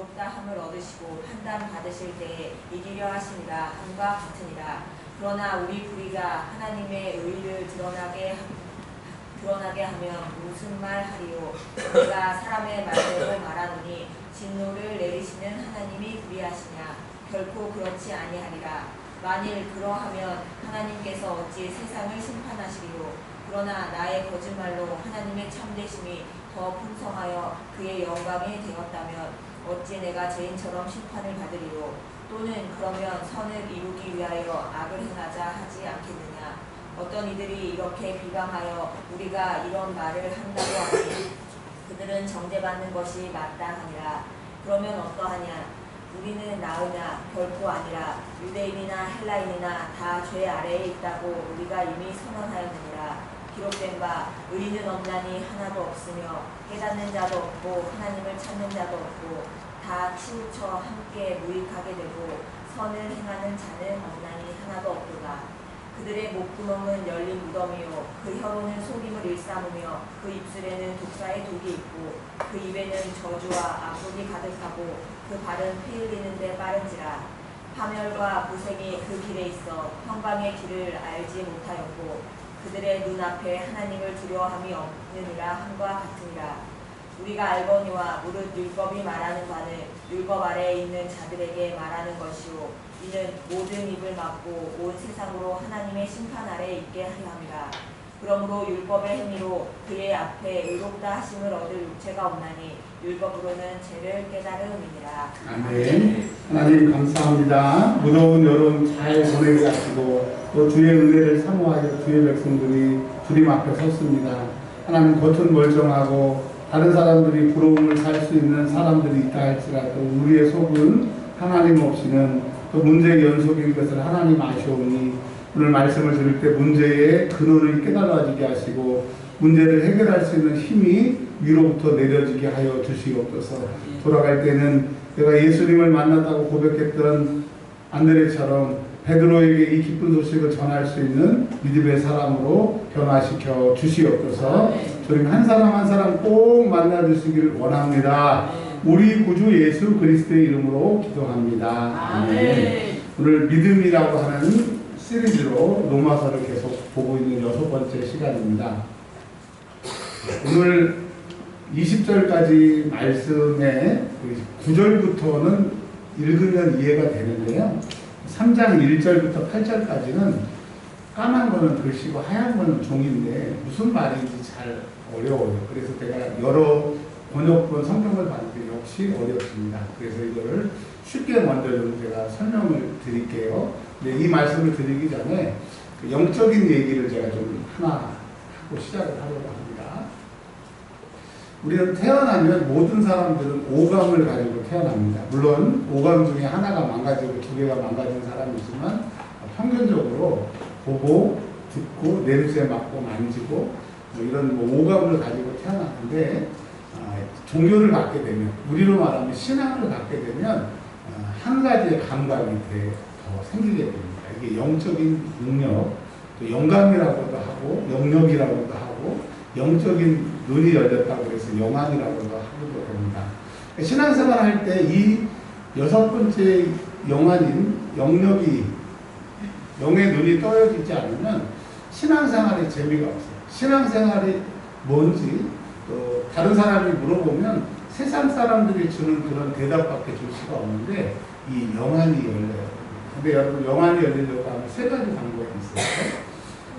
의롭다 함을 얻으시고 판단 받으실 때에 이기려 하시니라 함과 같으니라. 그러나 우리 불의가 하나님의 의를 드러나게 하면 무슨 말 하리요. 우리가 사람의 말대로 말하노니 진노를 내리시는 하나님이 불의하시냐. 결코 그렇지 아니하리라. 만일 그러하면 하나님께서 어찌 세상을 심판하시리요. 그러나 나의 거짓말로 하나님의 참되심이 더 풍성하여 그의 영광이 되었다면 어찌 내가 죄인처럼 심판을 받으리요. 또는 그러면 선을 이루기 위하여 악을 행하자 하지 않겠느냐. 어떤 이들이 이렇게 비방하여 우리가 이런 말을 한다고 하니 그들은 정죄받는 것이 마땅하니라. 그러면 어떠하냐. 우리는 나으냐. 결코 아니라. 유대인이나 헬라인이나 다 죄 아래에 있다고 우리가 이미 선언하였느니라. 기록된 바 의인은 없나니 하나도 없으며 깨닫는 자도 없고 하나님을 찾는 자도 없고 다 치우쳐 함께 무익하게 되고 선을 행하는 자는 없나니 하나도 없도다. 그들의 목구멍은 열린 무덤이요 그 혀로는 속임을 일삼으며 그 입술에는 독사의 독이 있고 그 입에는 저주와 악독이 가득하고 그 발은 피 흘리는 데 빠른지라. 파멸과 고생이 그 길에 있어 평강의 길을 알지 못하였고 그들의 눈앞에 하나님을 두려워함이 없느니라 함과 같으니라. 우리가 알거니와 무릇 율법이 말하는 바는 율법 아래에 있는 자들에게 말하는 것이요 이는 모든 입을 막고 온 세상으로 하나님의 심판 아래에 있게 하려 함이라. 그러므로 율법의 행위로 그의 앞에 의롭다 하심을 얻을 육체가 없나니 율법으로는 죄를 깨달음이니라. 아멘. 하나님 감사합니다. 무더운 여름 잘 보내게 하시고 또 주의 은혜를 사모하여 주의 백성들이 주님 앞에 섰습니다. 하나님 겉은 멀쩡하고 다른 사람들이 부러움을 살 수 있는 사람들이 있다 할지라도 우리의 속은 하나님 없이는 또 문제의 연속인 것을 하나님 아시오니 오늘 말씀을 들을 때 문제의 근원을 깨달아지게 하시고 문제를 해결할 수 있는 힘이 위로부터 내려지게 하여 주시옵소서. 돌아갈 때는 내가 예수님을 만났다고 고백했던 안드레처럼 베드로에게 이 기쁜 소식을 전할 수 있는 믿음의 사람으로 변화시켜 주시옵소서. 주님 한 사람 한 사람 꼭 만나 주시기를 원합니다. 우리 구주 예수 그리스도의 이름으로 기도합니다. 아멘. 오늘 믿음이라고 하는 시리즈로 로마서를 계속 보고 있는 6번째 시간입니다. 오늘 20절까지 말씀의 9절부터는 읽으면 이해가 되는데요. 3장 1절부터 8절까지는 까만 거는 글씨고 하얀 거는 종인데 무슨 말인지 잘 어려워요. 그래서 제가 여러 번역본 성경을 봤는데 역시 어렵습니다. 그래서 이거를 쉽게 먼저 좀 제가 설명을 드릴게요. 근데 이 말씀을 드리기 전에 영적인 얘기를 제가 좀 하나 하고 시작을 하려고 합니다. 우리는 태어나면 모든 사람들은 오감을 가지고 태어납니다. 물론 오감 중에 하나가 망가지고 두 개가 망가진 사람이 있지만 평균적으로 보고 듣고 냄새 맡고 만지고 뭐 이런 오감을 가지고 태어났는데 종교를 갖게 되면 우리로 말하면 신앙을 갖게 되면 한 가지의 감각이 더 생기게 됩니다. 이게 영적인 능력, 또 영감이라고도 하고 영역이라고도 하고 영적인 눈이 열렸다고 해서 영안이라고도 하기도 됩니다. 신앙생활 할 때 이 6번째 영안인 영역이 영의 눈이 떠여지지 않으면 신앙생활에 재미가 없어요. 신앙생활이 뭔지 또 다른 사람이 물어보면 세상 사람들이 주는 그런 대답밖에 줄 수가 없는데 이 영안이 열려요. 근데 여러분 영안이 열리려고 하면 세 가지 방법이 있어요.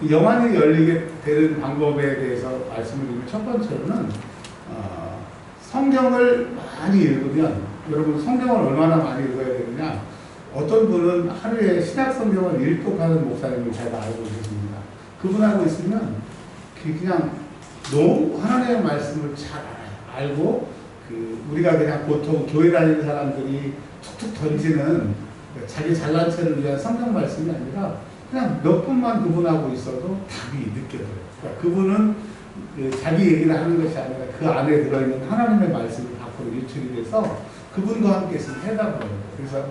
이 영안이 열리게 되는 방법에 대해서 말씀을 드리면 첫 번째로는 성경을 많이 읽으면 여러분 성경을 얼마나 많이 읽어야 되느냐. 어떤 분은 하루에 신약 성경을 일독하는 목사님을 제가 알고 계십니다. 그분하고 있으면 그냥 너무 하나님의 말씀을 잘 알고 우리가 그냥 보통 교회 다니는 사람들이 툭툭 던지는 자기 잘난 체를 위한 성경 말씀이 아니라 그냥 몇 분만 그분하고 있어도 답이 느껴져요. 그러니까 그분은 자기 얘기를 하는 것이 아니라 그 안에 들어있는 하나님의 말씀이 밖으로 유출이 돼서 그분과 함께 있으면 해답을 얻어요. 그래서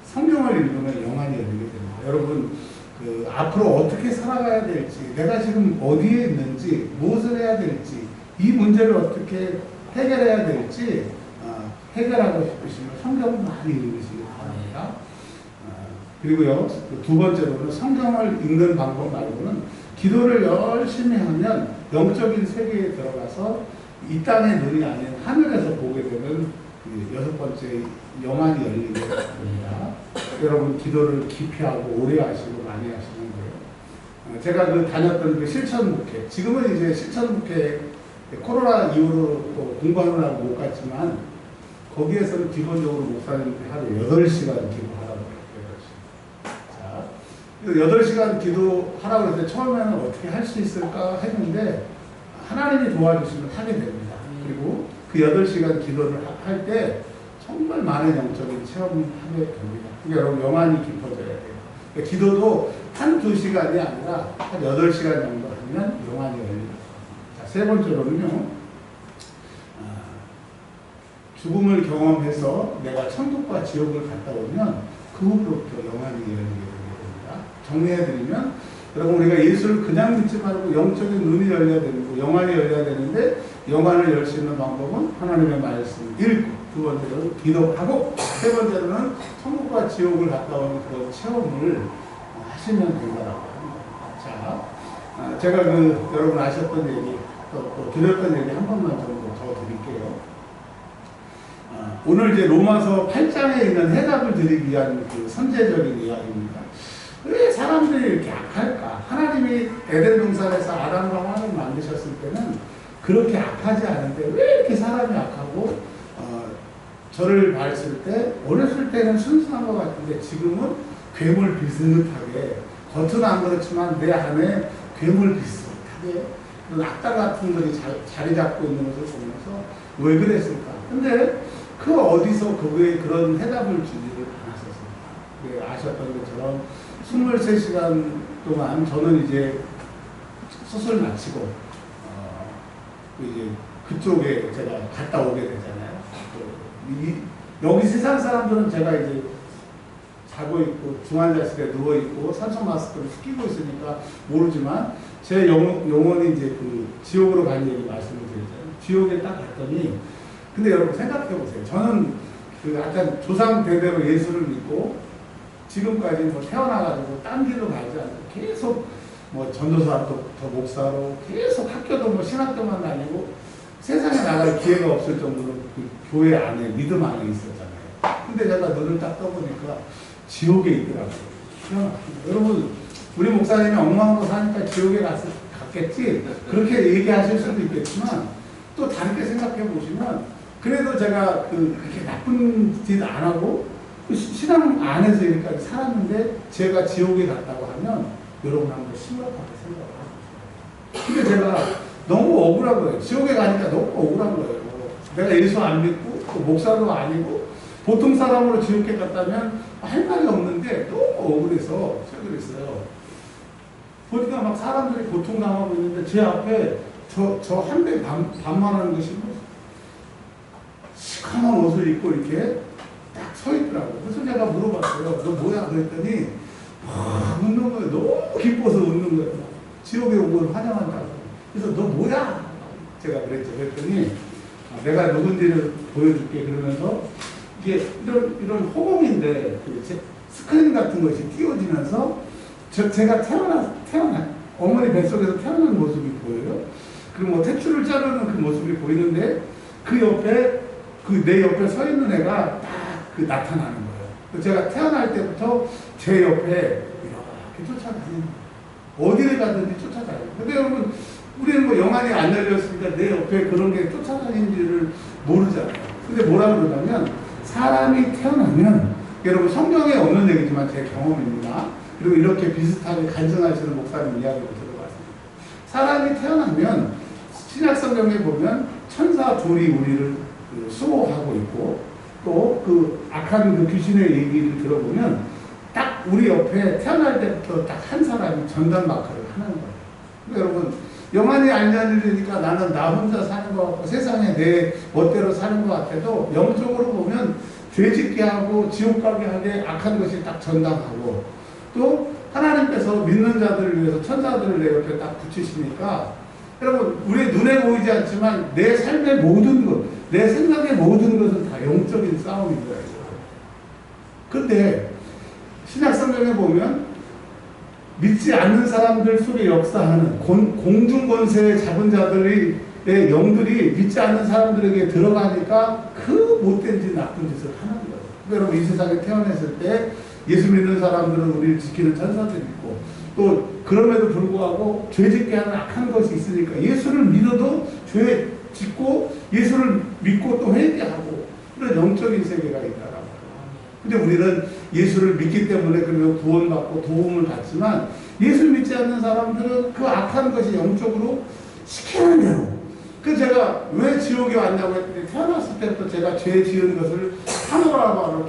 성경을 읽으면 영안이 열리게 됩니다. 여러분 앞으로 어떻게 살아가야 될지, 내가 지금 어디에 있는지, 무엇을 해야 될지, 이 문제를 어떻게 해결해야 될지 해결하고 싶으시면 성경을 많이 읽으시기 바랍니다. 그리고요, 두 번째로는 성경을 읽는 방법 말고는 기도를 열심히 하면 영적인 세계에 들어가서 이 땅의 눈이 아닌 하늘에서 보게 되는 여섯 번째 영안이 열리게 됩니다. 여러분 기도를 깊이 하고 오래 하시고 많이 하시는 거예요. 제가 다녔던 그 실천목회, 지금은 이제 실천목회 코로나 이후로 또 공부하느라고 못 갔지만 거기에서는 기본적으로 목사님들이 하루 8시간 기도하라고 해요. 8시간 기도하라고 했을 때 처음에는 어떻게 할 수 있을까 했는데 하나님이 도와주시면 하게 됩니다. 그리고 그 8시간 기도를 할 때 정말 많은 영적인 체험을 하게 됩니다. 그러니까 여러분 영안이 깊어져야 돼요. 그러니까 기도도 한두 시간이 아니라 한 8시간 정도 하면 영안이 열립니다. 자, 세 번째로는요. 죽음을 경험해서 내가 천국과 지옥을 갔다 오면 그 후로부터 영안이 열리게 됩니다. 정리해드리면 여러분 우리가 예수를 그냥 믿지 말고 영적인 눈이 열려야 되고 영안이 열려야 되는데 영안을 열 수 있는 방법은 하나님의 말씀을 읽고 두 번째로는 기도하고 세 번째로는 천국과 지옥을 갔다 오는 그런 체험을 하시면 된다라고 합니다. 자, 제가 여러분 아셨던 얘기 또 드렸던 얘기 한 번만 정도 더 드릴게요. 오늘 이제 로마서 8장에 있는 해답을 드리기 위한 그 선제적인 이야기입니다. 왜 사람들이 이렇게 악할까? 하나님이 에덴 동산에서 아담과 하와를 만드셨을 때는 그렇게 악하지 않은데 왜 이렇게 사람이 악하고 저를 봤을 때 어렸을 때는 순수한 것 같은데 지금은 괴물 비슷하게 겉은 안 그렇지만 내 안에 괴물 비슷하게 그런 악당 같은 것이 자리 잡고 있는 것을 보면서 왜 그랬을까? 근데 그 어디서 그거에 그런 해답을 주지를 않았었습니다. 아셨던 것처럼 23시간 동안 저는 이제 수술 마치고 이제 그쪽에 제가 갔다 오게 되잖아요. 여기 세상 사람들은 제가 이제 자고 있고 중환자실에 누워 있고 산소 마스크를 끼고 있으니까 모르지만 제 영혼이 이제 그 지옥으로 간 얘기 말씀을 드렸잖아요. 지옥에 딱 갔더니 근데 여러분 생각해 보세요. 저는 그 약간 조상 대대로 예수를 믿고 지금까지 뭐 태어나가지고 딴 길로 가지 않고 계속 뭐 전도사부터 목사로 계속 학교도 뭐 신학교만 다니고 세상에 나갈 기회가 없을 정도로 그 교회 안에 믿음 안에 있었잖아요. 근데 제가 눈을 딱 떠보니까 지옥에 있더라고요. 여러분 우리 목사님이 엉망으로 사니까 지옥에 갔겠지 그렇게 얘기하실 수도 있겠지만 또 다르게 생각해 보시면 그래도 제가 그렇게 나쁜 짓 안 하고 신앙 안에서 여기까지 살았는데 제가 지옥에 갔다고 하면 여러분 한번 심각하게 생각을 하고 있어요. 근데 제가 너무 억울한 거예요. 지옥에 가니까 너무 억울한 거예요. 내가 예수 안 믿고 또 목사도 아니고 보통 사람으로 지옥에 갔다면 할 말이 없는데 너무 억울해서 제가 그랬어요. 보니까 막 사람들이 고통당하고 있는데 제 앞에 저 한 배 반만하는 것이 시커먼 옷을 입고 이렇게 딱 서 있더라고요. 그래서 제가 물어봤어요. 너 뭐야? 그랬더니 웃는 거예요. 너무 기뻐서 웃는 거예요. 지옥에 온 걸 환영한다고. 그래서 너 뭐야? 제가 그랬죠. 그랬더니 내가 누군지를 보여줄게. 그러면서 이게 이런 호봉인데 스크린 같은 것이 띄워지면서 제가 태어나 어머니 뱃속에서 태어난 모습이 보여요. 그리고 뭐 탯줄을 자르는 그 모습이 보이는데 그 옆에 내 옆에 서 있는 애가 딱 나타나는 거예요. 제가 태어날 때부터 제 옆에 이렇게 쫓아다니는 거예요. 어디를 가든지 쫓아다니는 거예요. 근데 여러분 우리는 뭐 영안이 안 열렸으니까 내 옆에 그런 게 쫓아다니는지를 모르잖아요. 근데 뭐라 그러냐면 사람이 태어나면 여러분 성경에 없는 얘기지만 제 경험입니다. 그리고 이렇게 비슷하게 간증하시는 목사님 이야기를 들어봤습니다. 사람이 태어나면 신약 성경에 보면 천사 둘이 우리를 수호하고 있고 또 그 악한 그 귀신의 얘기를 들어보면 딱 우리 옆에 태어날 때부터 딱 한 사람이 전담 마크를 하는 거예요. 그러니까 여러분 영안이 안 열리니까 나는 나 혼자 사는 것 같고 세상에 내 멋대로 사는 것 같아도 영적으로 보면 죄짓게 하고 지옥 가게 하게 악한 것이 딱 전담하고 또 하나님께서 믿는 자들을 위해서 천사들을 내 옆에 딱 붙이시니까 여러분, 우리 눈에 보이지 않지만 내 삶의 모든 것, 내 생각의 모든 것은 다 영적인 싸움인 거예요. 근데 신약성경에 보면 믿지 않는 사람들 속에 역사하는 공중권세 잡은 자들의 영들이 믿지 않는 사람들에게 들어가니까 그 못된 짓, 나쁜 짓을 하는 거예요. 여러분, 이 세상에 태어났을 때 예수 믿는 사람들은 우리를 지키는 천사들이 있고, 또 그럼에도 불구하고 죄 짓게 하는 악한 것이 있으니까 예수를 믿어도 죄 짓고 예수를 믿고 또 회개하고 그런 영적인 세계가 있다라고. 근데 우리는 예수를 믿기 때문에 그러면 구원받고 도움을 받지만, 예수 믿지 않는 사람들은 그 악한 것이 영적으로 시키는 대로. 그 제가 왜 지옥에 왔냐고 했더니, 태어났을 때부터 제가 죄 지은 것을 파노라마로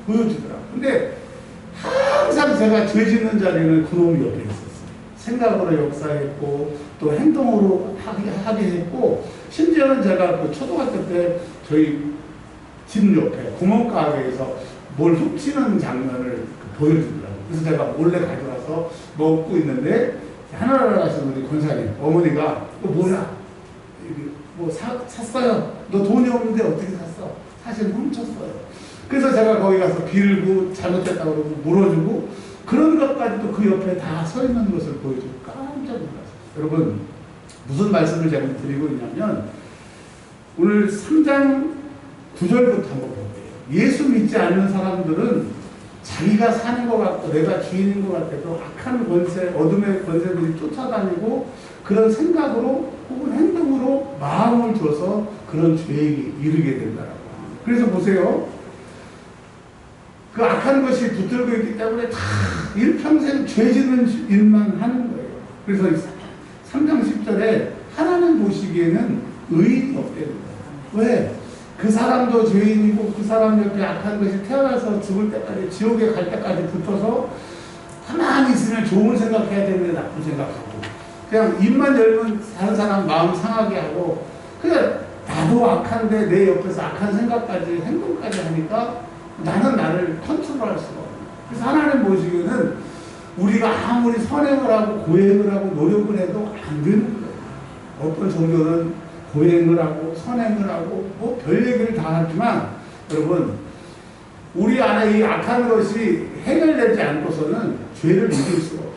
보여주더라고요. 근데 항상 제가 죄 짓는 자리는 그놈이 옆에 있었어요. 생각으로 역사했고 또 행동으로 하게 했고, 심지어는 제가 그 초등학교 때 저희 집 옆에 구멍가게에서 뭘 훔치는 장면을 보여주더라고요. 그래서 제가 몰래 가져와서 먹고 있는데, 하나를 하시는 우리 권사님 어머니가 또 뭐야? 뭐 샀어요. 너 돈이 없는데 어떻게 샀어? 사실 훔쳤어요. 그래서 제가 거기 가서 빌고 잘못했다고 그러고 물어주고, 그런 것까지도 그 옆에 다 서 있는 것을 보여주고 깜짝 놀랐어요. 여러분, 무슨 말씀을 제가 드리고 있냐면, 오늘 3장 9절부터 한번 볼게요. 예수 믿지 않는 사람들은 자기가 사는 것 같고 내가 주인인 것 같아도 악한 권세, 어둠의 권세들이 쫓아다니고 그런 생각으로 혹은 행동으로 마음을 줘서 그런 죄에 이르게 된다라고 합니다. 그래서 보세요. 그 악한 것이 붙들고 있기 때문에 다 일평생 죄 짓는 일만 하는 거예요. 그래서 3장 10절에 하나님 보시기에는 의인이 없다는 거예요. 왜? 그 사람도 죄인이고 그 사람 옆에 악한 것이 태어나서 죽을 때까지, 지옥에 갈 때까지 붙어서 가만히 있으면 좋은 생각해야 되는데 나쁜 생각하고, 그냥 입만 열면 다른 사람 마음 상하게 하고, 그냥 나도 악한데 내 옆에서 악한 생각까지 행동까지 하니까 나는 나를 컨트롤할 수가 없어요. 그래서 하나님 보시기에는 우리가 아무리 선행을 하고 고행을 하고 노력을 해도 안 되는 거예요. 어떤 종교는 고행을 하고 선행을 하고 뭐 별 얘기를 다 하지만, 여러분, 우리 안에 이 악한 것이 해결되지 않고서는 죄를 이길 수가 없어요.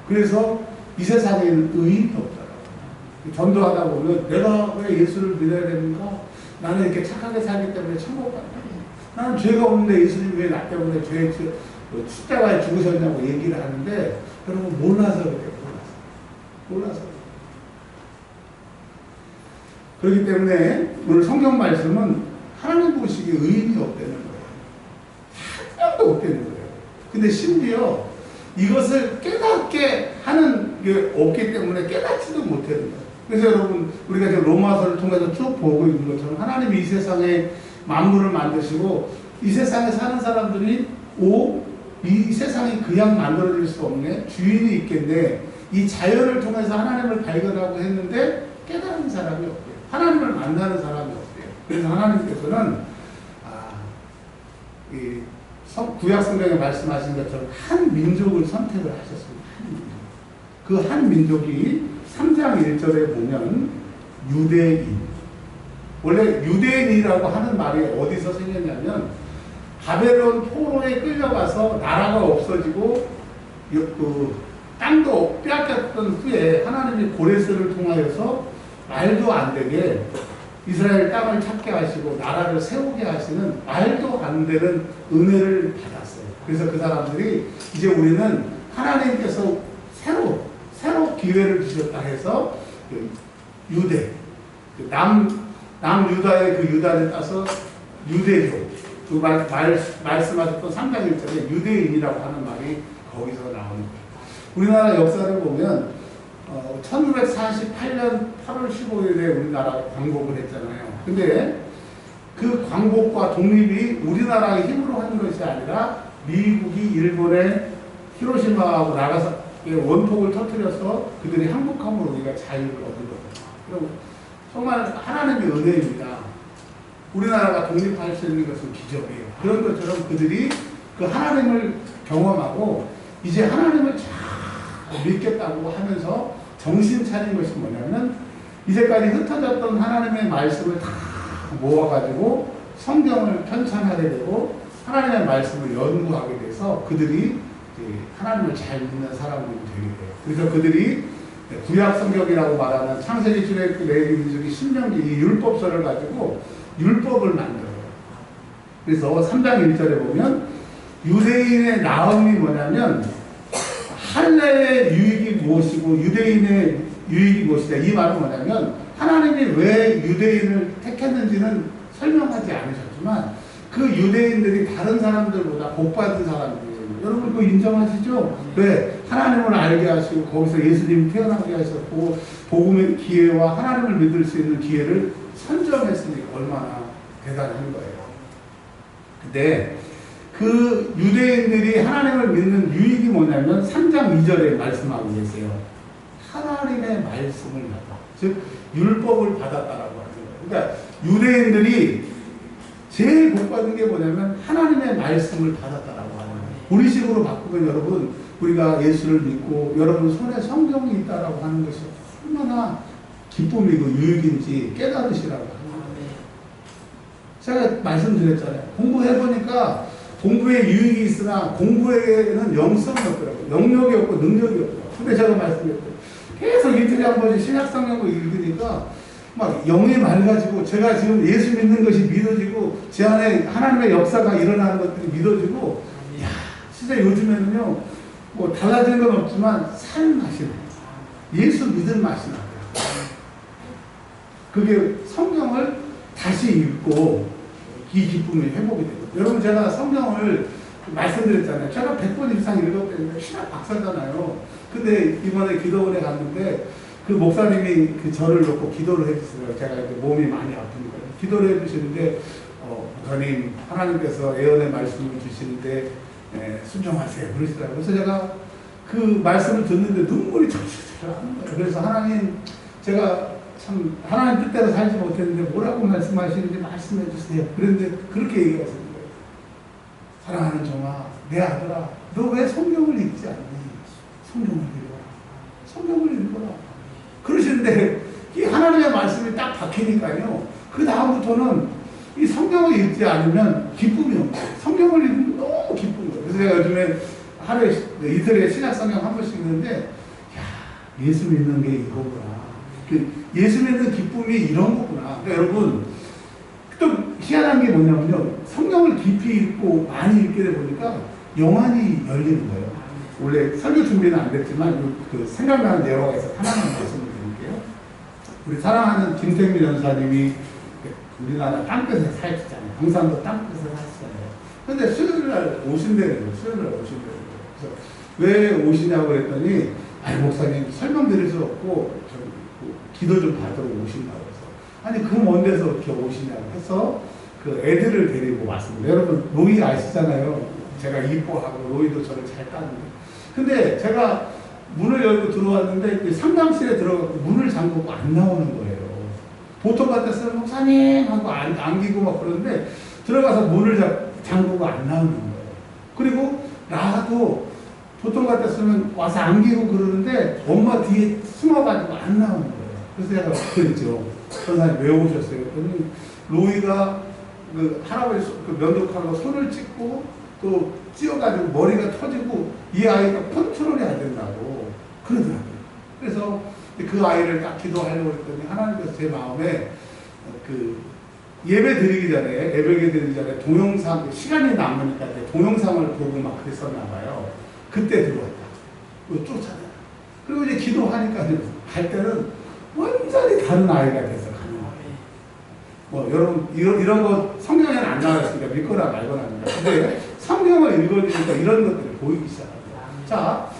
그래서 이 세상에는 의인이 없더라고요. 전도하다 보면 내가 왜 예수를 믿어야 됩니까? 나는 이렇게 착하게 살기 때문에 천국 간다. 나는 죄가 없는데 예수님 왜 나 때문에 죄 십자가에 죽으셨냐고 얘기를 하는데, 여러분, 몰라서 그래요. 몰라서. 그렇기 때문에 오늘 성경 말씀은 하나님 보시기에 의인이 없다는 거예요. 한 명도 없다는 거예요. 근데 심지어 이것을 깨닫게 하는 게 없기 때문에 깨닫지도 못하는 거예요. 그래서 여러분, 우리가 지금 로마서를 통해서 쭉 보고 있는 것처럼 하나님이 이 세상에 만물을 만드시고 이 세상에 사는 사람들이 이 세상이 그냥 만들어질 수 없네, 주인이 있겠네, 이 자연을 통해서 하나님을 발견하고 했는데 깨달은 사람이 없대요. 하나님을 만나는 사람이 없대요. 그래서 하나님께서는 구약 성경에 말씀하신 것처럼 한 민족을 선택을 하셨습니다. 그 한 민족이 3장 1절에 보면 유대인. 원래 유대인이라고 하는 말이 어디서 생겼냐면, 바벨론 포로에 끌려가서 나라가 없어지고 그 땅도 빼앗겼던 후에 하나님이 고레스를 통하여서 말도 안 되게 이스라엘 땅을 찾게 하시고 나라를 세우게 하시는 말도 안 되는 은혜를 받았어요. 그래서 그 사람들이 이제 우리는 하나님께서 새로 기회를 주셨다 해서 그 유대, 남유다의 그 유다를 따서 유대교, 그 말씀하셨던 3장 1절에 유대인이라고 하는 말이 거기서 나오는 거예요. 우리나라 역사를 보면 1948년 8월 15일에 우리나라 광복을 했잖아요. 근데 그 광복과 독립이 우리나라의 힘으로 한 것이 아니라 미국이 일본의 히로시마하고 나가사키 원폭을 터뜨려서 그들이 항복함으로 우리가 자유를 얻은 거예요. 정말 하나님의 은혜입니다. 우리나라가 독립할 수 있는 것은 기적이에요. 그런 것처럼 그들이 그 하나님을 경험하고 이제 하나님을 잘 믿겠다고 하면서 정신 차린 것이 뭐냐면 이제까지 흩어졌던 하나님의 말씀을 다 모아가지고 성경을 편찬하게 되고 하나님의 말씀을 연구하게 돼서 그들이 하나님을 잘 믿는 사람들이 되게 돼요. 그래서 그들이 구약 성경이라고 말하는 창세기, 출애굽기, 레위기, 민수기, 신명기 이 율법서를 가지고 율법을 만들어요. 그래서 3장 1절에 보면 유대인의 나음이 뭐냐면 할례의 유익이 무엇이고 유대인의 유익이 무엇이다. 이 말은 뭐냐면 하나님이 왜 유대인을 택했는지는 설명하지 않으셨지만 그 유대인들이 다른 사람들보다 복받은 사람들이에요. 여러분 그거 인정하시죠? 왜? 하나님을 알게 하시고 거기서 예수님이 태어나게 하셨고 복음의 기회와 하나님을 믿을 수 있는 기회를 선점했으니까 얼마나 대단한 거예요. 근데 그 유대인들이 하나님을 믿는 유익이 뭐냐면 3장 2절에 말씀하고 계세요. 하나님의 말씀을 받아. 즉 율법을 받았다라고 하는 거예요. 그러니까 유대인들이 제일 복받은 게 뭐냐면 하나님의 말씀을 받았다라고 하는 거예요. 우리식으로 바꾸면 여러분 우리가 예수를 믿고 여러분 손에 성경이 있다라고 하는 것이 얼마나 기쁨이고 유익인지 깨달으시라고 하는 거예요. 제가 말씀드렸잖아요. 공부해보니까 공부에 유익이 있으나 공부에는 영성이 없더라고요. 영역이 없고 능력이 없더라고요. 근데 제가 말씀드렸어요. 계속 이틀에 한 번씩 신약성경을 읽으니까 막 영이 맑아지고 제가 지금 예수 믿는 것이 믿어지고 제 안에 하나님의 역사가 일어나는 것들이 믿어지고 야 진짜 요즘에는요 뭐 달라진 건 없지만 살 맛이 나요. 예수 믿을 맛이 나요. 그게 성경을 다시 읽고 이 기쁨이 회복이 되고 여러분 제가 성경을 말씀드렸잖아요. 제가 100번 이상 읽었는데 신학 박사잖아요. 근데 이번에 기도원에 갔는데 그 목사님이 그 저를 놓고 기도를 해주세요. 제가 이제 몸이 많이 아픈 거예요. 기도를 해주시는데 목사님 하나님께서 예언의 말씀을 주시는데 순종하세요. 그러시더라고요. 그래서 제가 그 말씀을 듣는데 눈물이 철철 하는 거예요. 그래서 하나님 제가 참 하나님 뜻대로 살지 못했는데 뭐라고 말씀하시는지 말씀해 주세요. 그런데 그렇게 얘기하시는 거예요. 사랑하는 종아 내 아들아 너 왜 성경을 읽지 않니? 성경을 읽어라. 성경을 읽어라. 그러시는데 이 하나님의 말씀이 딱 박히니까요. 그 다음부터는 이 성경을 읽지 않으면 기쁨이 없어요. 성경을 읽으면 너무 기쁜 거예요. 그래서 제가 요즘에 하루에 이틀에 신약 성경 한 번씩 읽는데 야 예수 믿는 게 이거구나. 예수 믿는 기쁨이 이런 거구나. 그러니까 여러분 또 희한한 게 뭐냐면요. 성경을 깊이 읽고 많이 읽게 되다 보니까 영안이 열리는 거예요. 원래 설교 준비는 안 됐지만 그 생각나는 예화가 있어서 하나만 말씀을 드릴게요. 우리 사랑하는 김택미 전사님이 우리나라 땅끝에 살잖아요. 경상도 땅끝에 사시잖아요. 근데 수요일날 오신다는 거예요. 수요일날 오신다는 거예요. 그래서 왜 오시냐고 그랬더니 아니 목사님 설명드릴 수 없고 기도 좀 받으러 오신다고 해서 아니 그 먼 데서 이렇게 오시냐고 해서 그 애들을 데리고 왔습니다. 여러분 로이 아시잖아요. 제가 이뻐하고 로이도 저를 잘 따는데 근데 제가 문을 열고 들어왔는데 상담실에 들어가고 문을 잠그고 안 나오는 거예요. 보통 같았으면 목사님 하고 안기고 막 그러는데 들어가서 문을 잠그고 안 나오는 거예요. 그리고 나도 보통 같았으면 와서 안기고 그러는데 엄마 뒤에 숨어가지고 안 나오는 거예요. 그래서 제가 그랬죠. 전사님 왜 오셨어요? 그랬더니 로이가 그 할아버지 그 면도칼로 손을 찍고 또 찧어가지고 머리가 터지고 이 아이가 컨트롤이 안 된다고 그러더라고요. 그래서 그 아이를 딱 기도하려고 했더니 하나님께서 제 마음에 그 예배 드리기 전에 동영상 시간이 남으니까 동영상을 보고 막 그랬었나 봐요. 그때 들어왔다. 쫓아다. 그리고 이제 기도하니까 갈 때는 완전히 다른 아이가 돼서 가는 거예요. 여러분 이런 거 성경에는 안 나왔으니까 믿거나 말거나 합니다. 근데 성경을 읽어주니까 이런 것들이 보이기 시작합니다. 자,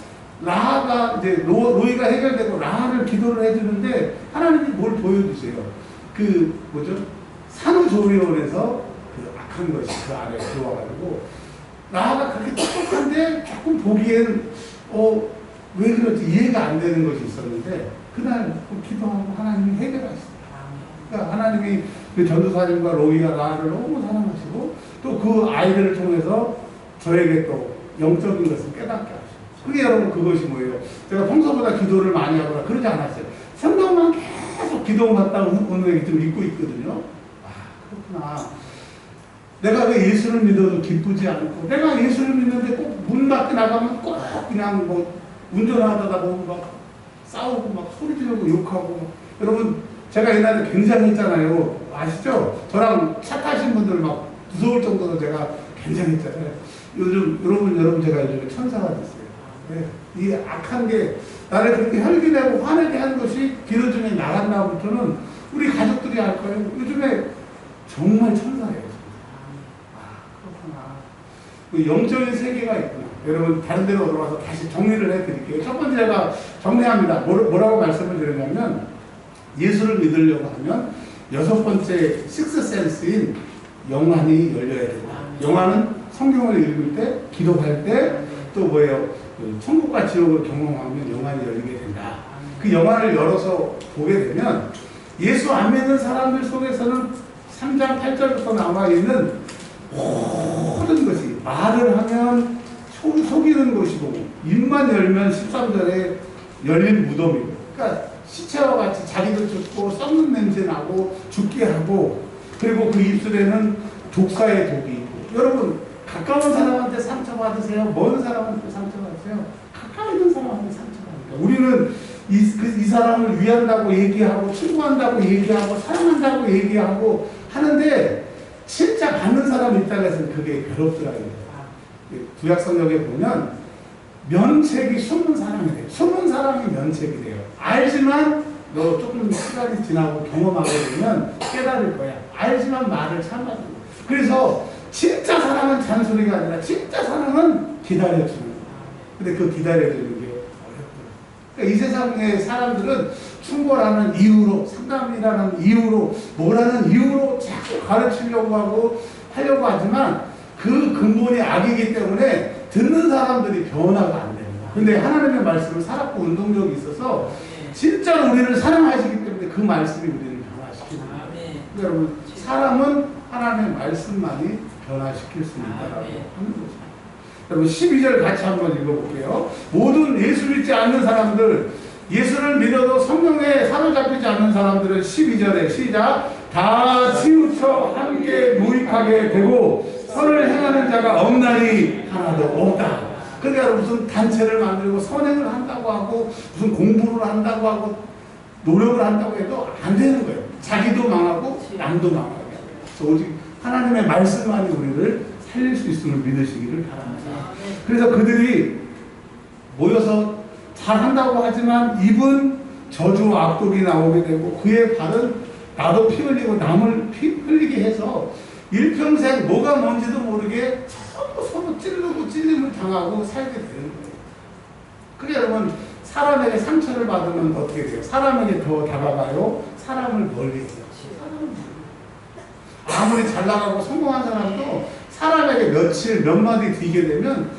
라하가 이제 로이가 해결되고 라하를 기도를 해주는데 하나님이 뭘 보여주세요? 그 뭐죠? 산후조리원에서 그 악한 것이 그 안에 들어와가지고 라하가 그렇게 똑똑한데 조금 보기엔 왜 그렇지 이해가 안 되는 것이 있었는데 그날 기도하고 하나님이 해결하시더라. 그러니까 하나님이 그 전도사님과 로이가 라하를 너무 사랑하시고 또 그 아이들을 통해서 저에게 또 영적인 것을 깨닫게 하시고 그게 여러분 그것이 뭐예요? 제가 평소보다 기도를 많이 하거나 그러지 않았어요. 성경만 계속 기도받다 오는 얘기 좀 읽고 있거든요. 아, 그렇구나. 내가 왜 예수를 믿어도 기쁘지 않고, 내가 예수를 믿는데 꼭 문 밖에 나가면 꼭 그냥 뭐 운전하다가 보고 막 싸우고 막 소리 지르고 욕하고. 여러분, 제가 옛날에 굉장히 했잖아요. 아시죠? 저랑 차 타신 분들 막 무서울 정도로 제가 굉장히 했잖아요. 여러분 제가 요즘에 천사가 됐어요. 네. 이 악한 게 나를 그렇게 혈기내고 화내게 하는 것이 기도 중에 나간 다음부터는 우리 가족들이 알 거예요. 요즘에 정말 천사예요. 그 영적인 세계가 있구나. 여러분 다른 데로 들어와서 다시 정리를 해드릴게요. 첫 번째 제가 정리합니다. 뭐라고 말씀을 드리냐면 예수를 믿으려고 하면 여섯 번째 식스센스인 영안이 열려야 된다. 영안은 성경을 읽을 때, 기도할 때, 또 뭐예요? 천국과 지옥을 경험하면 영안이 열리게 된다. 그 영안을 열어서 보게 되면 예수 안 믿는 사람들 속에서는 3장 8절부터 나와있는 모든 것이 말을 하면 속이는 것이고 입만 열면 13절에 열린 무덤이고, 그러니까 시체와 같이 자기도 죽고 썩는 냄새 나고 죽게 하고, 그리고 그 입술에는 독사의 독이 있고. 여러분 가까운 사람한테 상처받으세요? 먼 사람한테 상처받으세요? 가까이 있는 사람한테 상처받으세요. 우리는 이 사람을 위한다고 얘기하고 친구한다고 얘기하고 사랑한다고 얘기하고 하는데 진짜 받는 사람이 있다고 해서 그게 괴롭더라고요. 구약성경에 보면 면책이 숨은 사람이 돼요. 숨은 사람이 면책이 돼요. 알지만 너 조금 시간이 지나고 경험하게 되면 깨달을 거야. 알지만 말을 참아주고. 그래서 진짜 사랑은 잔소리가 아니라 진짜 사랑은 기다려주는 거야. 근데 그 기다려주는 게 어렵더라고요. 그러니까 이 세상의 사람들은 충고라는 이유로, 상담이라는 이유로, 뭐라는 이유로 자꾸 가르치려고 하려고 하지만 그 근본이 악이기 때문에 듣는 사람들이 변화가 안 됩니다. 근데 하나님의 말씀을 살았고 운동력이 있어서 진짜 우리를 사랑하시기 때문에 그 말씀이 우리를 변화시키는 거예요. 그러니까 여러분, 사람은 하나님의 말씀만이 변화시킬 수 있다라고 하는 거죠. 여러분 12절 같이 한번 읽어볼게요. 모든 예수 믿지 않는 사람들, 예수를 믿어도 성령에 사로잡히지 않는 사람들은 12절에 시작, 다 치우쳐 함께 무익하게 되고 선을 행하는 자가 없나니 하나도 없다. 그러니까 무슨 단체를 만들고 선행을 한다고 하고 무슨 공부를 한다고 하고 노력을 한다고 해도 안 되는 거예요. 자기도 망하고 남도 망하게 하고. 오직 하나님의 말씀만이 우리를 살릴 수 있음을 믿으시기를 바랍니다. 그래서 그들이 모여서 잘한다고 하지만 입은 저주와 악독이 나오게 되고 그의 발은 나도 피 흘리고 남을 피 흘리게 해서 일평생 뭐가 뭔지도 모르게 서로 찔르고 찔림을 당하고 살게 되는 거예요. 그게 여러분 사람에게 상처를 받으면 어떻게 돼요? 사람에게 더 다가가요? 사람을 멀리 해요. 아무리 잘 나가고 성공한 사람도 사람에게 며칠 몇 마디 뒤게 되면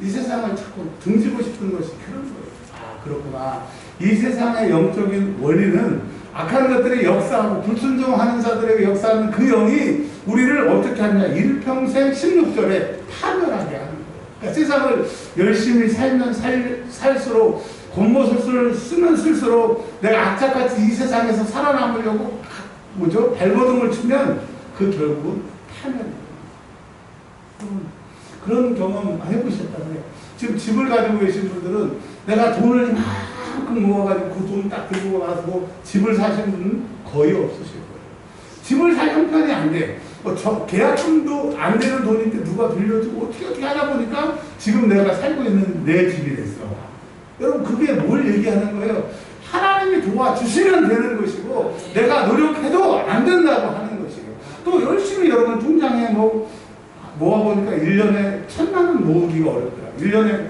이 세상을 자꾸 등지고 싶은 것이 그런 거예요. 아, 그렇구나. 이 세상의 영적인 원리는 악한 것들의 역사하고 불순종하는 자들에게 역사하는 그 영이 우리를 어떻게 하느냐. 일평생 16절에 파멸하게 하는 거예요. 그러니까 세상을 열심히 살면 살수록 곤모술수를 쓰면 쓸수록 내가 악착같이 이 세상에서 살아남으려고 발버둥을 치면 그 결국은 파멸이에요. 그런 경험 해보셨다고요? 지금 집을 가지고 계신 분들은 내가 돈을 이만큼 모아가지고 그 돈 딱 들고 가서 집을 사신 분은 거의 없으실 거예요. 집을 살 형편이 안 돼. 계약금도 안 되는 돈인데 누가 빌려주고 어떻게 하다 보니까 지금 내가 살고 있는 내 집이 됐어. 여러분 그게 뭘 얘기하는 거예요? 하나님이 도와주시면 되는 것이고 내가 노력해도 안 된다고 하는 것이에요. 또 열심히 여러분 통장에 모아보니까 1년에 1,000만 원 모으기가 어렵더라고요. 1년에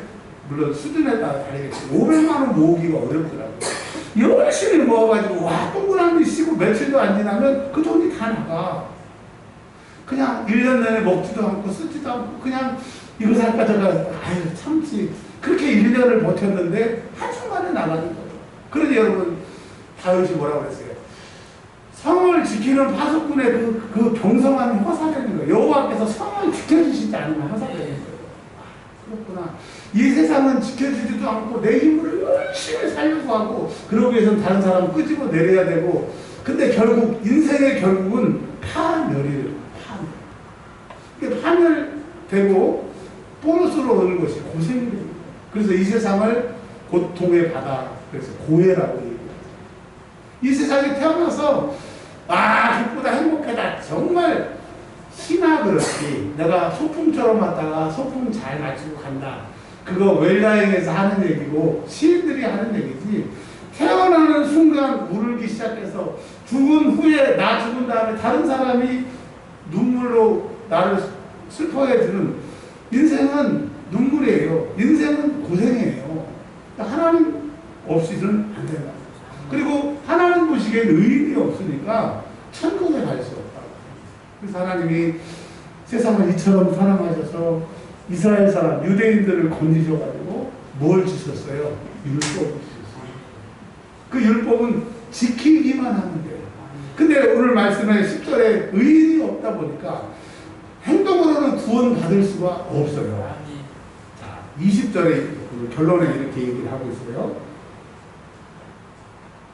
물론 수준에 따라 다르겠지. 500만 원 모으기가 어렵더라고요. 열심히 모아가지고 와 동그라미 씌고 며칠도 안 지나면 그 돈이 다 나가. 그냥 1년 내내 먹지도 않고 쓰지도 않고 그냥 이거 살까 저거 아유 참지. 그렇게 1년을 버텼는데 한순간에 나가는 거예요. 그러니 여러분 다윗이 뭐라고 그랬어요? 성을 지키는 파수꾼의 그 경성한 화살이라는 거예요. 여호와께서 성을 지켜주시지 않으면 화살이 되는 거예요. 그렇구나. 이 세상은 지켜주지도 않고 내 힘으로 열심히 살려고 하고 그러기 위해서는 다른 사람을 끄집어 내려야 되고 근데 결국 인생의 결국은 파멸이에요. 파멸. 파멸되고 보너스로 오는 것이 고생이 됩니다. 그래서 이 세상을 고통의 바다, 그래서 고해라고 얘기해요. 이 세상에 태어나서 기쁘다 행복하다 정말 시나 그렇지 내가 소풍처럼 왔다가 소풍 잘 마치고 간다 그거 웰다잉에서 하는 얘기고 시인들이 하는 얘기지 태어나는 순간 울기 시작해서 죽은 후에 나 죽은 다음에 다른 사람이 눈물로 나를 슬퍼해 주는 인생은 눈물이에요. 인생은 고생이에요. 하나님 없이는 안 된다. 그리고 하나님 보시기엔 의인이 없으니까 천국에 갈 수 없다. 그래서 하나님이 세상을 이처럼 사랑하셔서 이스라엘 사람, 유대인들을 건지셔가지고 뭘 주셨어요? 율법을 주셨어요. 그 율법은 지키기만 하면 돼요. 근데 오늘 말씀에 10절에 의인이 없다 보니까 행동으로는 구원받을 수가 없어요. 자, 20절에 결론에 이렇게 얘기를 하고 있어요.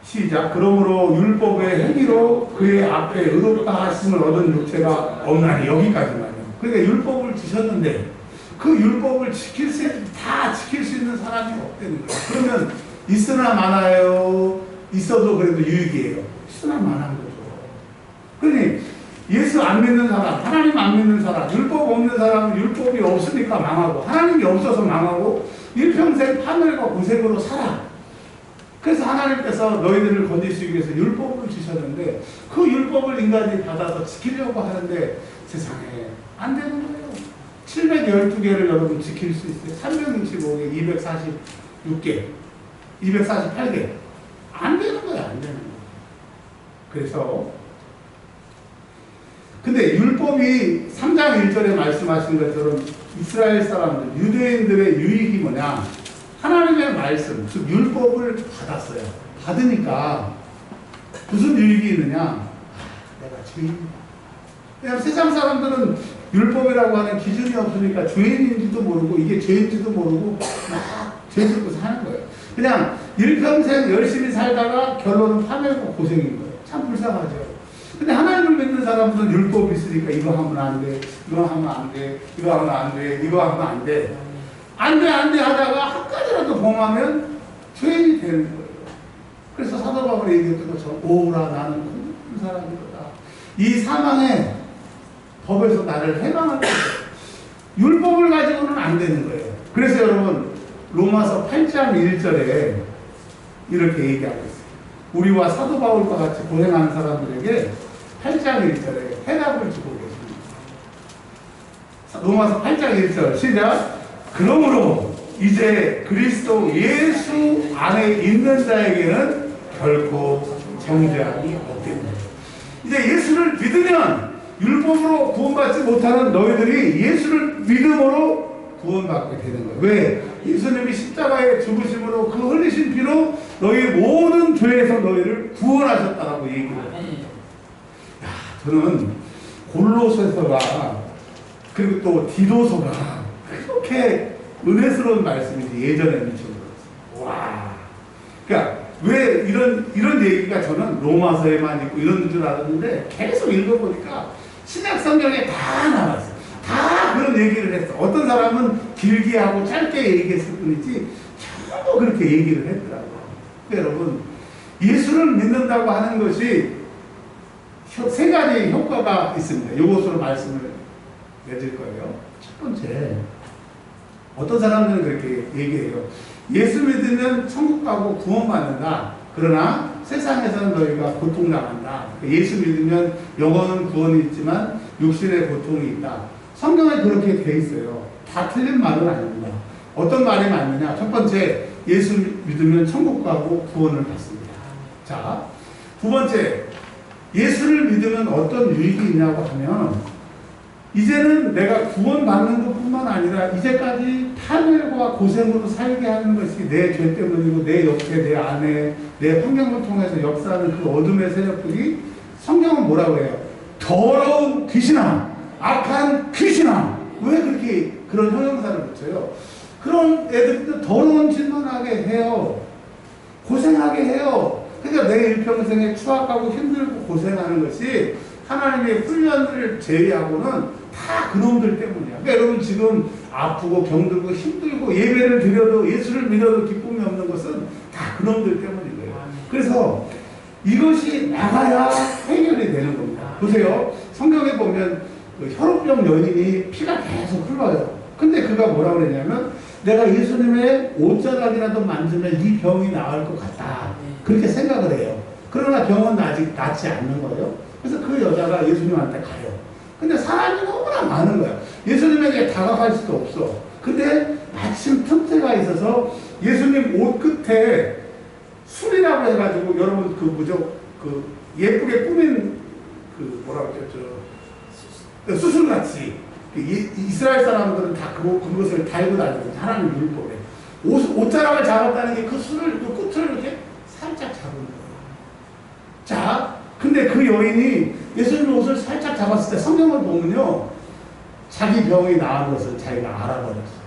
시작. 그러므로 율법의 행위로 그의 앞에 의롭다 하심을 얻은 육체가 없나니 여기까지만요. 그러니까 율법을 주셨는데 그 율법을 다 지킬 수 있는 사람이 없다는 거예요. 그러면 있으나 마나요? 있어도 그래도 유익이에요. 있으나 마나인 거죠. 그러니 예수 안 믿는 사람, 하나님 안 믿는 사람, 율법 없는 사람은 율법이 없으니까 망하고 하나님이 없어서 망하고 일평생 파멸과 고생으로 살아. 그래서 하나님께서 너희들을 건지시기 위해서 율법을 주셨는데 그 율법을 인간이 받아서 지키려고 하는데 세상에 안 되는 거예요. 712개를 여러분 지킬 수 있어요. 365개, 246개, 248개. 안 되는 거야, 안 되는 거야. 그래서 근데 율법이 3장 1절에 말씀하신 것처럼 이스라엘 사람들, 유대인들의 유익이 뭐냐? 하나님의 말씀, 즉 율법을 받았어요. 받으니까 무슨 유익이 있느냐? 내가 죄인이다. 왜냐하면 세상 사람들은 율법이라고 하는 기준이 없으니까 죄인인지도 모르고 이게 죄인지도 모르고 막 죄 짓고 사는 거예요. 그냥 일평생 열심히 살다가 결론은 파멸과 고생인 거예요. 참 불쌍하죠. 근데 하나님을 믿는 사람들은 율법이 있으니까 이거 하면 안 돼, 이거 하면 안 돼, 이거 하면 안 돼, 이거 하면 안 돼. 안 돼, 안 돼 하다가 한 가지라도 범하면 죄인이 되는 거예요. 그래서 사도 바울이 얘기했던 것처럼 오라 나는 큰 사람이로다. 이 사망의 법에서 나를 해방할 거예요. 율법을 가지고는 안 되는 거예요. 그래서 여러분 로마서 8장 1절에 이렇게 얘기하고 있어요. 우리와 사도 바울과 같이 고생하는 사람들에게 8장 1절에 해답을 주고 계십니다. 로마서 8장 1절 시작. 그러므로 이제 그리스도 예수 안에 있는 자에게는 결코 정죄함이 없겠다. 이제 예수를 믿으면 율법으로 구원받지 못하는 너희들이 예수를 믿음으로 구원받게 되는 거예요. 왜? 예수님이 십자가에 죽으심으로 그 흘리신 피로 너희의 모든 죄에서 너희를 구원하셨다라고 얘기를 해요. 저는 골로새서가 그리고 또 디도서가 그렇게 은혜스러운 말씀인지 예전에 미쳐버렸어요. 와. 그러니까 왜 이런 얘기가 저는 로마서에만 있고 이런 줄 알았는데 계속 읽어보니까 신약 성경에 다 나왔어요. 다 그런 얘기를 했어. 어떤 사람은 길게 하고 짧게 얘기했을 뿐이지 전부 그렇게 얘기를 했더라고요. 그러니까 여러분 예수를 믿는다고 하는 것이 세 가지 효과가 있습니다. 이것으로 말씀을 맺을 거예요. 첫 번째, 어떤 사람들은 그렇게 얘기해요. 예수 믿으면 천국 가고 구원받는다. 그러나 세상에서는 너희가 고통당한다. 예수 믿으면 영혼은 구원이 있지만 육신의 고통이 있다. 성경에 그렇게 돼 있어요. 다 틀린 말은 아닙니다. 어떤 말이 맞느냐? 첫 번째, 예수 믿으면 천국 가고 구원을 받습니다. 자, 두 번째, 예수를 믿으면 어떤 유익이 있냐고 하면 이제는 내가 구원받는 것뿐만 아니라 이제까지 파멸과 고생으로 살게 하는 것이 내 죄 때문이고 내 옆에 내 안에 내 환경을 통해서 역사하는 그 어둠의 세력들이 성경은 뭐라고 해요? 더러운 귀신아, 악한 귀신아, 왜 그렇게 그런 형용사를 붙여요? 그런 애들도 더러운 짓만 하게 해요. 고생하게 해요. 그러니까 내 일평생에 추악하고 힘들고 고생하는 것이 하나님의 훈련을 제외하고는 다 그놈들 때문이야. 그러니까 여러분 지금 아프고 병들고 힘들고 예배를 드려도 예수를 믿어도 기쁨이 없는 것은 다 그놈들 때문인 거예요. 그래서 이것이 나가야 해결이 되는 겁니다. 보세요. 성경에 보면 그 혈우병 여인이 피가 계속 흘러요. 근데 그가 뭐라고 그랬냐면 내가 예수님의 옷자락이라도 만지면 이 병이 나을 것 같다. 그렇게 생각을 해요. 그러나 병은 아직 낫지 않는 거예요. 그래서 그 여자가 예수님한테 가요. 근데 사람이 너무나 많은 거야. 예수님에게 다가갈 수도 없어. 근데 마침 틈새가 있어서 예수님 옷 끝에 술이라고 해가지고 여러분 그 뭐죠? 그 예쁘게 꾸민 그 뭐라고 그랬죠? 수술같이 이스라엘 사람들은 다 그것을 달고 다니는 하나님 율법에 옷자락을 잡았다는 게 그 술을 그 끝을 이렇게 살짝 잡은 거예요. 자, 근데 그 여인이 예수님 옷을 살짝 잡았을 때 성경을 보면요, 자기 병이 나은 것을 자기가 알아버렸어요.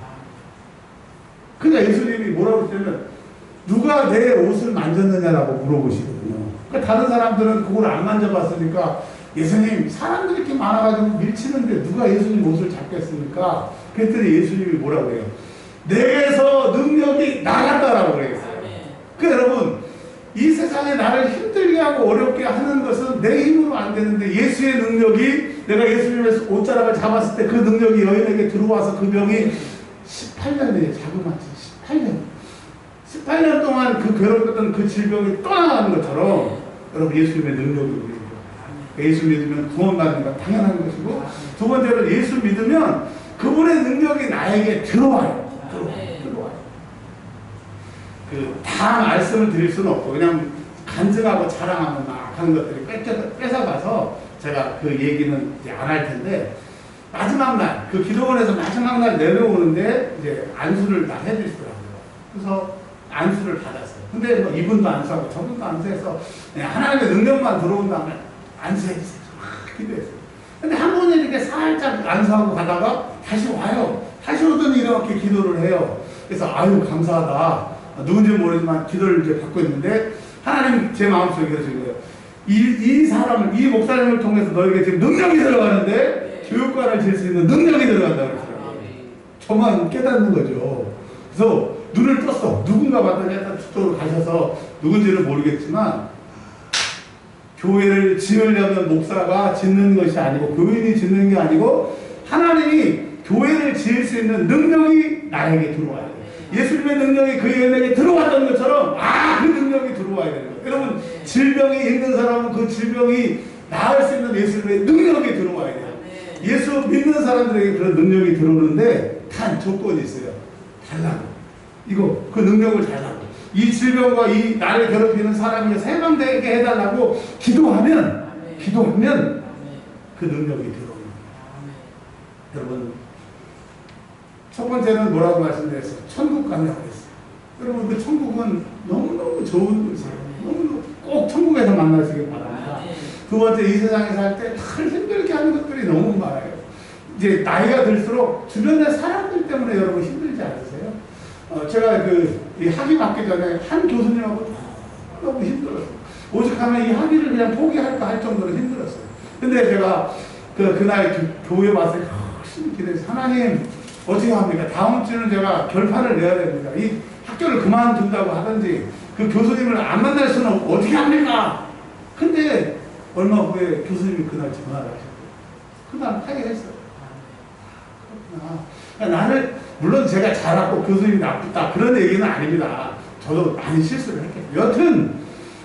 그러니까 예수님이 뭐라고 했냐면 누가 내 옷을 만졌느냐라고 물어보시거든요. 그러니까 다른 사람들은 그걸 안 만져봤으니까 예수님 사람들이 이렇게 많아가지고 밀치는데 누가 예수님 옷을 잡겠습니까? 그랬더니 예수님이 뭐라고 해요? 내게서 능력이 나갔다라고 그랬어요. 그러니까 여러분 이 세상에 나를 힘들게 하고 어렵게 하는 것은 내 힘으로 안 되는데 예수의 능력이 내가 예수님의 옷자락을 잡았을 때 그 능력이 여인에게 들어와서 그 병이 18년에 자그마치 18년 동안 그 괴롭혔던 그 질병이 떠나가는 것처럼 여러분 예수님의 능력이 우리에게 예수 믿으면 구원받는 건 당연한 것이고 두 번째로 예수 믿으면 그분의 능력이 나에게 들어와요. 다 말씀을 드릴 수는 없고 그냥 간증하고 자랑하면 막 하는 것들이 뺏어가서 제가 그 얘기는 이제 안 할 텐데 마지막 날 그 기도원에서 마지막 날 내려오는데 이제 안수를 다 해주시더라고요. 그래서 안수를 받았어요. 근데 뭐 이분도 안수하고 저분도 안수해서 하나님의 능력만 들어온 다음에 안수해주세요. 막 기도했어요. 근데 한 번에 이렇게 살짝 안수하고 가다가 다시 와요. 다시 오더니 이렇게 기도를 해요. 그래서 아유 감사하다. 누군지 모르지만 기도를 이제 받고 있는데 하나님 제 마음속에 그러신 거예요. 이 사람을 이 목사님을 통해서 너에게 지금 능력이 들어가는데 교육관을 질 수 있는 능력이 들어간다고 그러더라고요. 저만 깨닫는 거죠. 그래서 눈을 떴어. 누군가 봤더니 일단 저쪽으로 가셔서 누군지는 모르겠지만 교회를 지으려면 목사가 짓는 것이 아니고 교인이 짓는 게 아니고 하나님이 교회를 지을 수 있는 능력이 나에게 들어와야 돼요. 예수님의 능력이 그 여인에게 들어왔던 것처럼 그 능력이 들어와야 되는 거예요. 여러분 질병이 있는 사람은 그 질병이 나을 수 있는 예수님의 능력이 들어와야 돼요. 예수 믿는 사람들에게 그런 능력이 들어오는데 단 조건이 있어요. 달라고. 이거 그 능력을 달라고. 이 질병과 이 나를 괴롭히는 사람이 해방되게 해달라고 기도하면 그 능력이 들어옵니다. 여러분 첫 번째는 뭐라고 말씀드렸어요? 천국 가냐고 했어요. 여러분 그 천국은 너무너무 좋은 곳이에요. 너무너무 꼭 천국에서 만나시길 바랍니다. 두 번째 이 세상에 살 때 늘 힘들게 하는 것들이 너무 많아요. 이제 나이가 들수록 주변의 사람들 때문에 여러분 힘들지 않으세요? 제가 이 학위 받기 전에 한 교수님하고 너무 힘들었어요. 오죽하면 이 학위를 그냥 포기할까 할 정도로 힘들었어요. 근데 제가 그날 교회 와서 열심히 기도해서 하나님 어떻게 합니까? 다음 주는 제가 결판을 내야 됩니다. 이 학교를 그만둔다고 하든지 그 교수님을 안 만날 수는 어떻게 합니까? 근데 얼마 후에 교수님이 그날 전화를 하셨어요. 그날 파기했어요. 그렇구나. 나는 물론 제가 잘하고 교수님이 나쁘다 그런 얘기는 아닙니다. 저도 많이 실수를 했겠죠. 여튼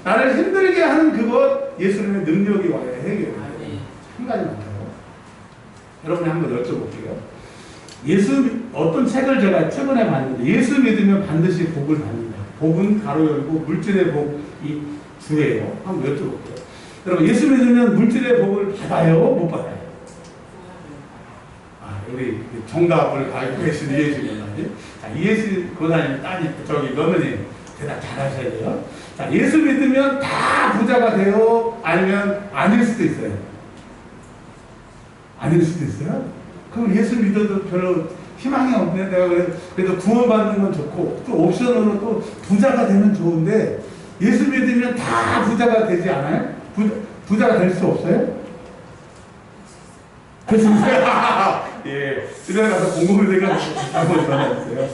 나를 힘들게 하는 그것 예수님의 능력이 와야 해결해요. 한 가지만 더 여러분이 한번 여쭤볼게요. 어떤 책을 제가 최근에 봤는데 예수 믿으면 반드시 복을 받는다. 복은 가로 열고 물질의 복이 주예요. 한번 여쭤볼게요. 여러분 예수 믿으면 물질의 복을 받아요? 못 받아요? 우리 정답을 알고 계신 이해수 권사님. 자, 이해수 권사님 따님 저기 며느님 대답 잘 하셔야 돼요. 자, 예수 믿으면 다 부자가 돼요? 아니면 아닐 수도 있어요? 아닐 수도 있어요? 그럼 예수 믿어도 별로 희망이 없네. 내가 그래도 구원받는 건 좋고, 또 옵션으로 또 부자가 되면 좋은데, 예수 믿으면 다 부자가 되지 않아요? 부자가 될 수 없어요? 그렇습니까? 예. 집에 가서 공부를 내가 한번 전해주세요.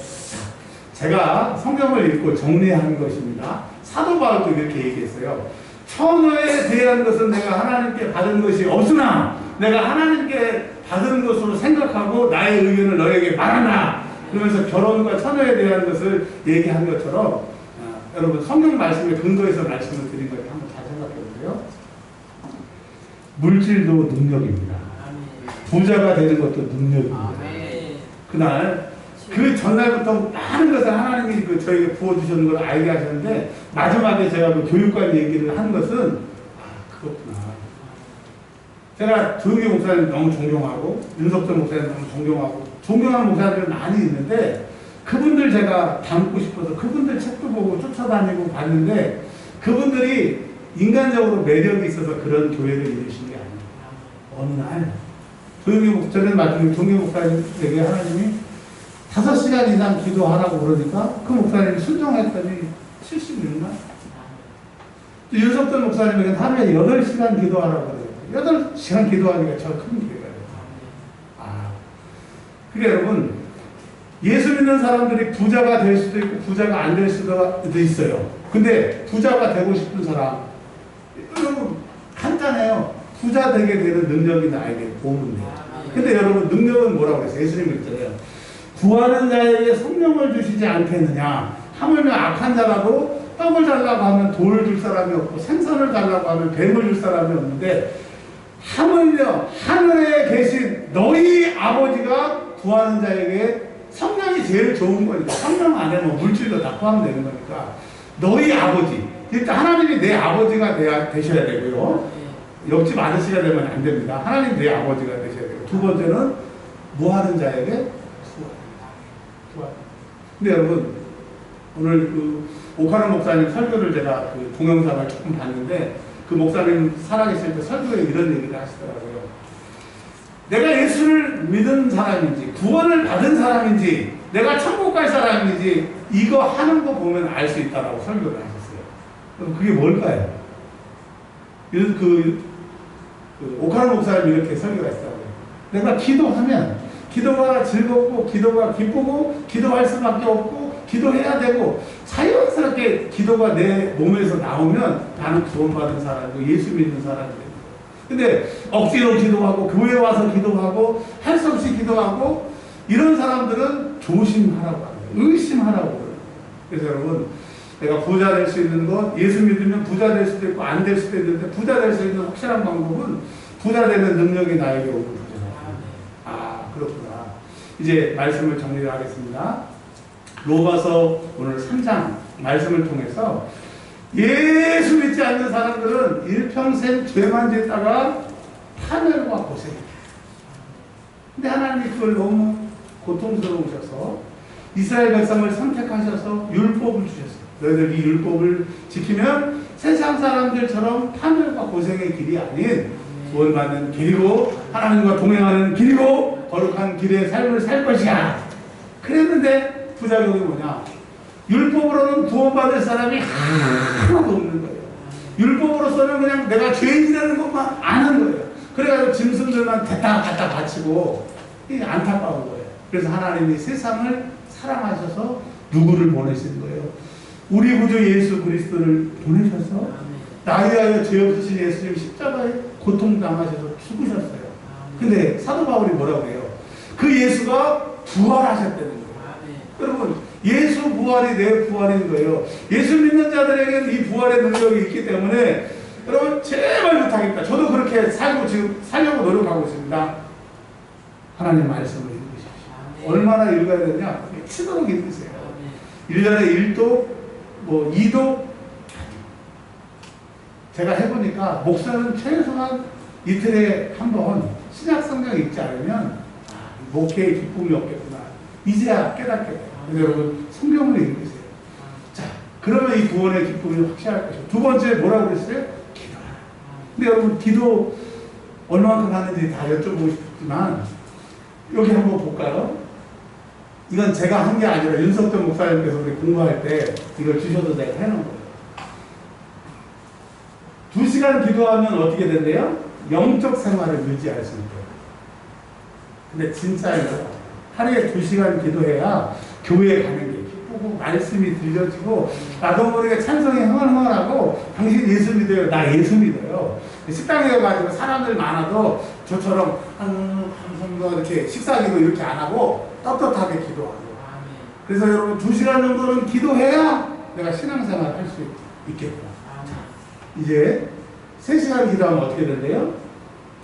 제가 성경을 읽고 정리한 것입니다. 사도 바울도 이렇게 얘기했어요. 천어에 대한 것은 내가 하나님께 받은 것이 없으나 내가 하나님께 받은 것으로 생각하고 나의 의견을 너에게 말한다. 그러면서 결혼과 천어에 대한 것을 얘기한 것처럼 여러분 성경 말씀에 근거해서 말씀을 드린 거예요. 한번 잘 생각해 보세요. 물질도 능력입니다. 부자가 되는 것도 능력입니다. 그날 그 전날부터 많은 것을 하나님이 저에게 부어주셨는 걸 알게 하셨는데 마지막에 제가 그 교육관 얘기를 한 것은 그렇구나. 제가 조용기 목사님 너무 존경하고 윤석철 목사님 너무 존경하고 존경하는 목사님들 많이 있는데 그분들 제가 닮고 싶어서 그분들 책도 보고 쫓아다니고 봤는데 그분들이 인간적으로 매력이 있어서 그런 교회를 이루신 게 아니에요. 어느 날 조용기 목사님 맞은 종교 목사님에게 하나님이 5시간 이상 기도하라고 그러니까 그 목사님이 순종했더니 70년간 윤석철 목사님에게는 하루에 8시간 기도하라고 그래요. 8시간 기도하니까 저 큰 기회가 돼요. 그게 여러분 예수 믿는 사람들이 부자가 될 수도 있고 부자가 안 될 수도 있어요. 근데 부자가 되고 싶은 사람 여러분 간단해요. 부자 되게 되는 능력이 나에게 보면 돼요. 근데 여러분 능력은 뭐라고 그랬어요? 예수님이 그랬잖아요. 구하는 자에게 성령을 주시지 않겠느냐. 하물며 악한 자라도 떡을 달라고 하면 돌을 줄 사람이 없고 생선을 달라고 하면 뱀을 줄 사람이 없는데 하물며 하늘에 계신 너희 아버지가 구하는 자에게 성령이 제일 좋은 거니까 성령 안에 뭐 물질도 다 포함되는 거니까 너희 아버지 일단 하나님이 내 아버지가 되셔야 되고요. 옆집 아저씨가 되면 안 됩니다. 하나님 내 아버지가 되셔야 되고 두 번째는 뭐 하는 자에게 근데 여러분 오늘 그 오카노 목사님 설교를 제가 그 동영상을 조금 봤는데 그 목사님 살아계실 때 설교에 이런 얘기를 하시더라고요. 내가 예수를 믿은 사람인지 구원을 받은 사람인지 내가 천국 갈 사람인지 이거 하는 거 보면 알 수 있다라고 설교를 하셨어요. 그럼 그게 뭘까요? 그 오카노 목사님이 이렇게 설교가 있더라고요. 내가 기도하면 기도가 즐겁고 기도가 기쁘고 기도할 수밖에 없고 기도해야 되고 자연스럽게 기도가 내 몸에서 나오면 나는 구원받은 사람이고 예수 믿는 사람이 됩니다. 근데 억지로 기도하고 교회 와서 기도하고 할 수 없이 기도하고 이런 사람들은 조심하라고 합니다. 의심하라고 합니다. 그래서 여러분 내가 부자 될 수 있는 것 예수 믿으면 부자 될 수도 있고 안 될 수도 있는데 부자 될 수 있는 확실한 방법은 부자 되는 능력이 나에게 오는 거죠. 그렇구나. 이제 말씀을 정리를 하겠습니다. 로마서 오늘 3장 말씀을 통해서 예수 믿지 않는 사람들은 일평생 죄만 짓다가 파멸과 고생이에요. 근데 하나님이 그걸 너무 고통스러우셔서 이스라엘 백성을 선택하셔서 율법을 주셨어요. 너희들 이 율법을 지키면 세상 사람들처럼 파멸과 고생의 길이 아닌 구원받는 길이고 하나님과 동행하는 길이고 거룩한 길의 삶을 살 것이야. 그랬는데 부작용이 뭐냐? 율법으로는 구원받을 사람이 하나도 없는 거예요. 율법으로서는 그냥 내가 죄인이라는 것만 아는 거예요. 그래가지고 짐승들만 됐다 갔다 바치고 이게 안타까운 거예요. 그래서 하나님이 세상을 사랑하셔서 누구를 보내신 거예요? 우리 구주 예수 그리스도를 보내셔서 나에 위하여 죄 없으신 예수님 십자가에 고통당하셔서 죽으셨어요. 근데 사도 바울이 뭐라고 해요? 그 예수가 부활하셨다는 거예요. 여러분 예수 부활이 내 부활인 거예요. 예수 믿는 자들에게는 이 부활의 능력이 있기 때문에 여러분 제발 부탁입니다. 저도 그렇게 살고 지금 살려고 노력하고 있습니다. 하나님 말씀을 읽으십시오. 얼마나 읽어야 되냐? 치도록 읽으세요. 1년에 1도 뭐 2도 제가 해보니까 목사는 최소한 이틀에 한 번 신약 성경 읽지 않으면 목회에 기쁨이 없겠구나. 이제야 깨닫게 돼요. 여러분 성경을 읽으세요. 자, 그러면 이 구원의 기쁨이 확실할 것이고 두 번째 뭐라고 그랬어요? 기도하라. 근데 여러분 기도 얼마만큼 하는지 다 여쭤보고 싶지만 여기 한번 볼까요? 이건 제가 한 게 아니라 윤석철 목사님께서 우리 공부할 때 이걸 주셔서 내가 해놓은 거예요. 2시간 기도하면 어떻게 된대요? 영적 생활을 유지할 수 있대요. 근데 진짜예요. 하루에 2시간 기도해야 교회에 가는 게 기쁘고 말씀이 들려지고 나도 모르게 찬성이 흥얼흥얼하고 당신 예수 믿어요. 나 예수 믿어요. 식당에 가가지고 사람들 많아도 저처럼 감사합니다 이렇게 식사기도 이렇게 안 하고 떳떳하게 기도하고. 그래서 여러분 2시간 정도는 기도해야 내가 신앙생활 할 수 있겠다. 이제 3시간 기도하면 어떻게 된대요?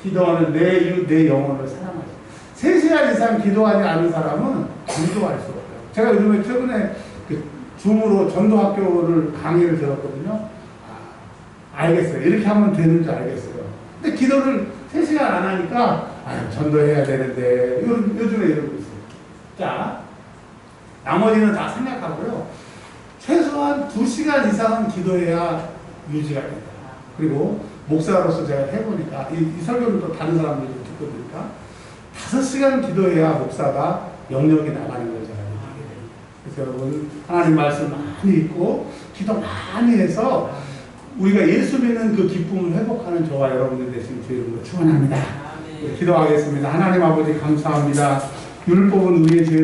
기도하는 내 영혼을 사랑하죠. 3시간 이상 기도하지 않은 사람은 전도할 수가 없어요. 제가 요즘에 최근에 그 줌으로 전도학교를 강의를 들었거든요. 알겠어요. 이렇게 하면 되는 줄 알겠어요. 근데 기도를 3시간 안 하니까 전도해야 되는데 요즘에 이러고 있어요. 자, 나머지는 다 생략하고요. 최소한 2시간 이상은 기도해야 유지가 된다. 그리고 목사로서 제가 해보니까 이 설교를 또 다른 사람들이 듣고 보니까 5시간 기도해야 목사가 영역이 나가는 걸 제가 느끼게 됩니다. 그래서 여러분 하나님 말씀 많이 읽고 기도 많이 해서 우리가 예수 믿는 그 기쁨을 회복하는 저와 여러분들 되시는 주 이름으로 축원합니다. 기도하겠습니다. 하나님 아버지 감사합니다. 율법은 우리의 죄를